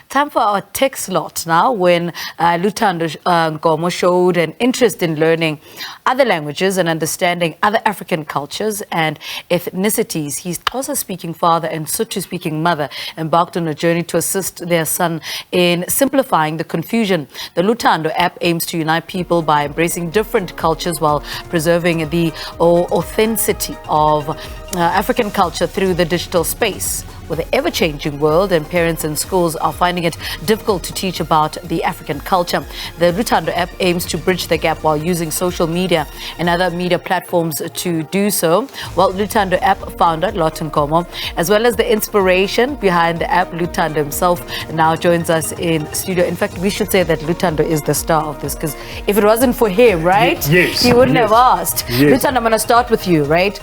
Time for our tech slot now, when Luthando Nkomo showed an interest in learning other languages and understanding other African cultures and ethnicities. His Xhosa-speaking father and Sotho-speaking mother embarked on a journey to assist their son in simplifying the confusion. The Luthando App aims to unite people by embracing different cultures while preserving the authenticity of African culture through the digital space. With the ever-changing world, and parents and schools are finding it difficult to teach about the African culture, the Luthando App aims to bridge the gap while using social media and other media platforms to do so. Well, Luthando App founder Luthando Nkomo, as well as the inspiration behind the app, Luthando himself, now joins us in studio. In fact, we should say that Luthando is the star of this, because if it wasn't for him, right, yes, he wouldn't have asked. Yes. Luthando, I'm going to start with you, right?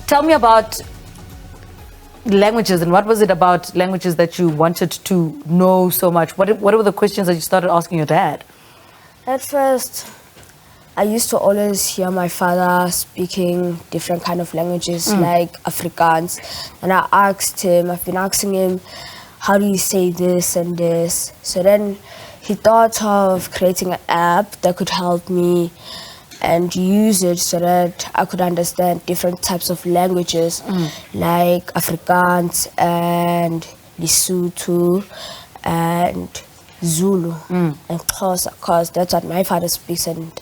Tell me about languages, and what was it about languages that you wanted to know so much? What were the questions that you started asking your dad? At first, I used to always hear my father speaking different kind of languages, like Afrikaans. And I've been asking him, how do you say this and this? So then he thought of creating an app that could help me and use it so that I could understand different types of languages, like Afrikaans and Lesotho and Zulu and Xhosa, because that's what my father speaks, and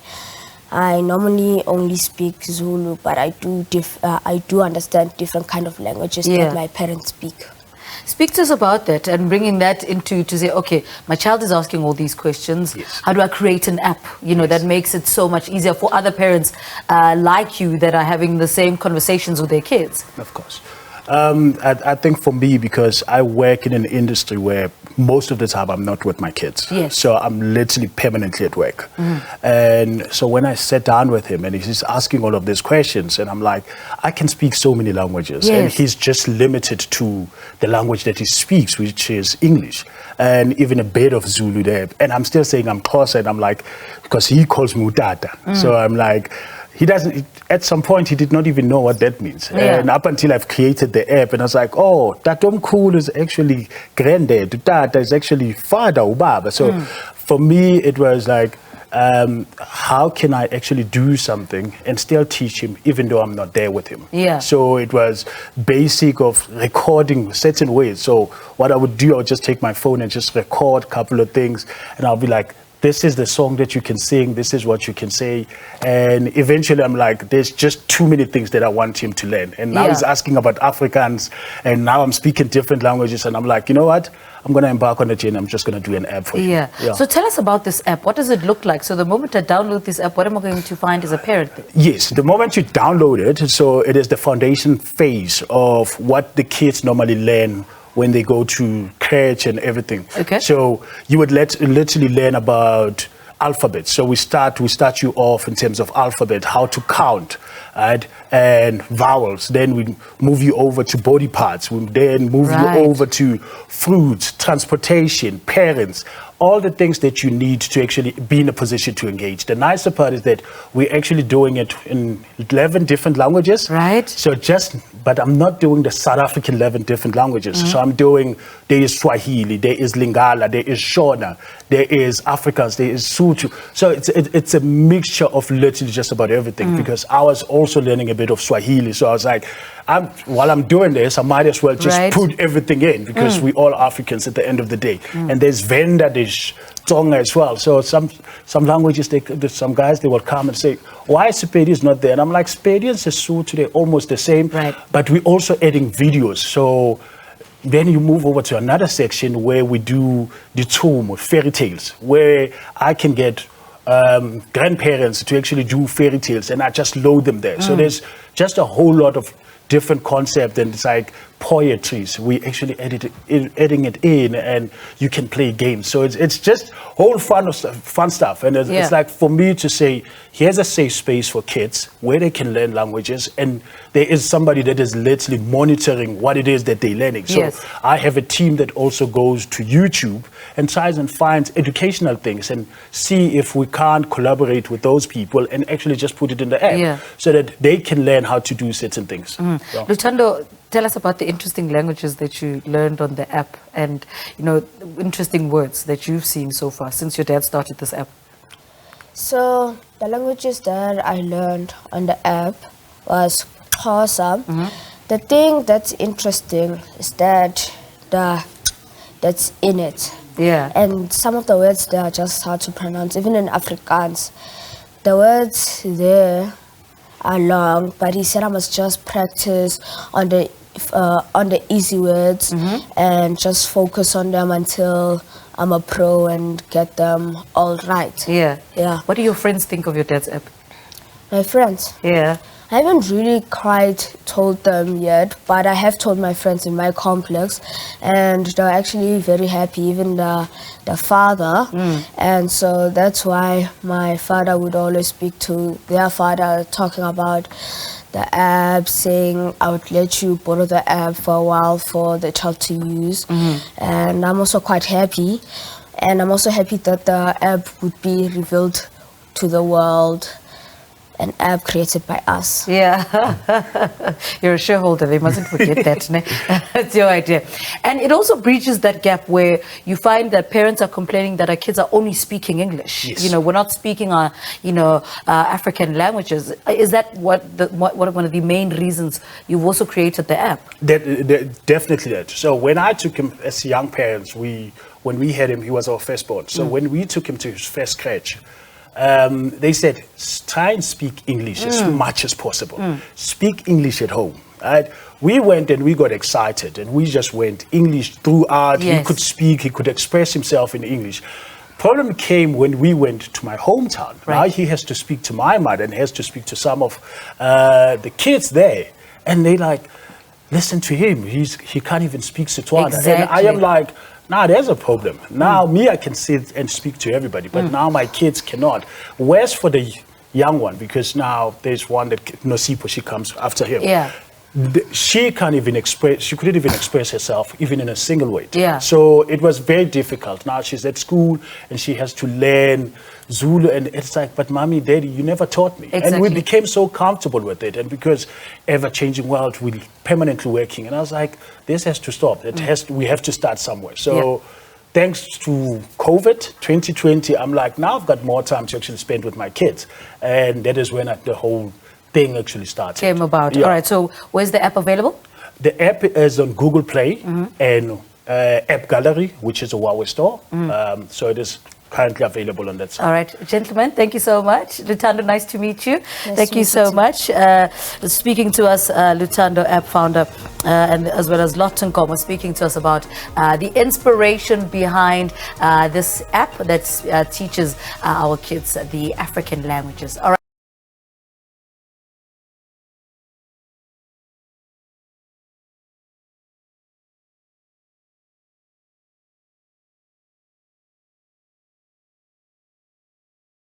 I normally only speak Zulu, but I do understand different kind of languages that my parents speak. Speak to us about that and bringing that into to say, okay, my child is asking all these questions. Yes. How do I create an app, that makes it so much easier for other parents like you that are having the same conversations with their kids? Of course. I think for me, because I work in an industry where most of the time I'm not with my kids. Yes. So I'm literally permanently at work. And so when I sat down with him and he's asking all of these questions, and I'm like, I can speak so many languages. Yes. And he's just limited to the language that he speaks, which is English, and even a bit of Zulu there. And I'm still saying I'm Xhosa, and I'm like, because he calls me Utata. So I'm like, he doesn't, at some point, he did not even know what that means. And up until I've created the app, and I was like, oh, Tatomkhulu is actually granddad, Tata is actually father, Ubaba. So for me, it was like, how can I actually do something and still teach him, even though I'm not there with him? So it was basic of recording certain ways. So what I would do, I would just take my phone and just record a couple of things, and I'll be like, this is the song that you can sing, this is what you can say. And eventually I'm like, there's just too many things that I want him to learn. And now he's asking about Afrikaans, and now I'm speaking different languages, and I'm like, you know what? I'm going to embark on a journey. I'm just going to do an app for you. So tell us about this app. What does it look like? So the moment I download this app, what am I going to find as a parent? Yes, the moment you download it, so it is the foundation phase of what the kids normally learn when they go to crèche and everything. Okay. So you would literally learn about alphabet. So we start you off in terms of alphabet, how to count, right? And vowels. Then we move you over to body parts. We then move you over to fruits, transportation, parents, all the things that you need to actually be in a position to engage. The nicer part is that we're actually doing it in 11 different languages. Right. So but I'm not doing the South African 11 different languages. So I'm doing, there is Swahili, there is Lingala, there is Shona, there is Afrikaans, there is Sotho. So it's a mixture of literally just about everything, because I was also learning a bit of Swahili. So I was like, while I'm doing this, I might as well just put everything in, because we all Africans at the end of the day. And there's Venda, there's Tonga as well. So some languages, some guys, they will come and say, why is Sepedians not there? And I'm like, Sepedians and Sotho, they're almost the same. But we're also adding videos. So then you move over to another section where we do the tomb, fairy tales, where I can get grandparents to actually do fairy tales, and I just load them there. So there's just a whole lot of different concept, and it's like poetry. So we actually adding it in, and you can play games. So it's just whole fun stuff. And it's like for me to say, here's a safe space for kids where they can learn languages, and there is somebody that is literally monitoring what it is that they're learning. So I have a team that also goes to YouTube and tries and finds educational things and see if we can't collaborate with those people and actually just put it in the app so that they can learn how to do certain things. Luthando, tell us about the interesting languages that you learned on the app and, interesting words that you've seen so far since your dad started this app. So the languages that I learned on the app was Xhosa. The thing that's interesting is that that's in it. Yeah. And some of the words there are just hard to pronounce, even in Afrikaans. The words there are long, but he said I must just practice on the easy words and just focus on them until I'm a pro and get them all right. Yeah. Yeah. What do your friends think of your dad's app? My friends. Yeah. I haven't really quite told them yet, but I have told my friends in my complex, and they're actually very happy, even the father. And so that's why my father would always speak to their father, talking about the app, saying I would let you borrow the app for a while for the child to use. And I'm also quite happy. And I'm also happy that the app would be revealed to the world, an app created by us. Yeah. You're a shareholder, they mustn't forget that. Ne? That's your idea. And it also breaches that gap where you find that parents are complaining that our kids are only speaking English. Yes. We're not speaking our, African languages. Is that one of the main reasons you've also created the app? Definitely that. So when I took him as young parents, when we had him, he was our firstborn. So when we took him to his first crèche, they said, try and speak English as much as possible. Speak English at home. Right? We went and we got excited and we just went English throughout. Yes. He could speak, he could express himself in English. Problem came when we went to my hometown. Right. Now he has to speak to my mother and has to speak to some of the kids there. And they like, listen to him. He can't even speak Setswana. Exactly. And I am like, now there's a problem. Now me, I can sit and speak to everybody, but now my kids cannot. Whereas for the young one, because now there's one that Nosipo, she comes after him. Yeah. She couldn't even express herself, even in a single word. Yeah. So it was very difficult. Now she's at school and she has to learn Zulu, and it's like, but mommy, daddy, you never taught me. Exactly. And we became so comfortable with it. And because ever-changing world, we're permanently working. And I was like, this has to stop. We have to start somewhere. So thanks to COVID 2020, I'm like, now I've got more time to actually spend with my kids. And that is when the whole thing actually started. Came about. Yeah. All right, so where's the app available? The app is on Google Play and App Gallery, which is a Huawei store. So it is currently available on that site. All right, gentlemen, thank you so much. Luthando, nice to meet you. Nice thank to you meet so you too. much. Speaking to us, Luthando App founder, and as well as Luthando Nkomo, speaking to us about the inspiration behind this app that teaches our kids the African languages. All right.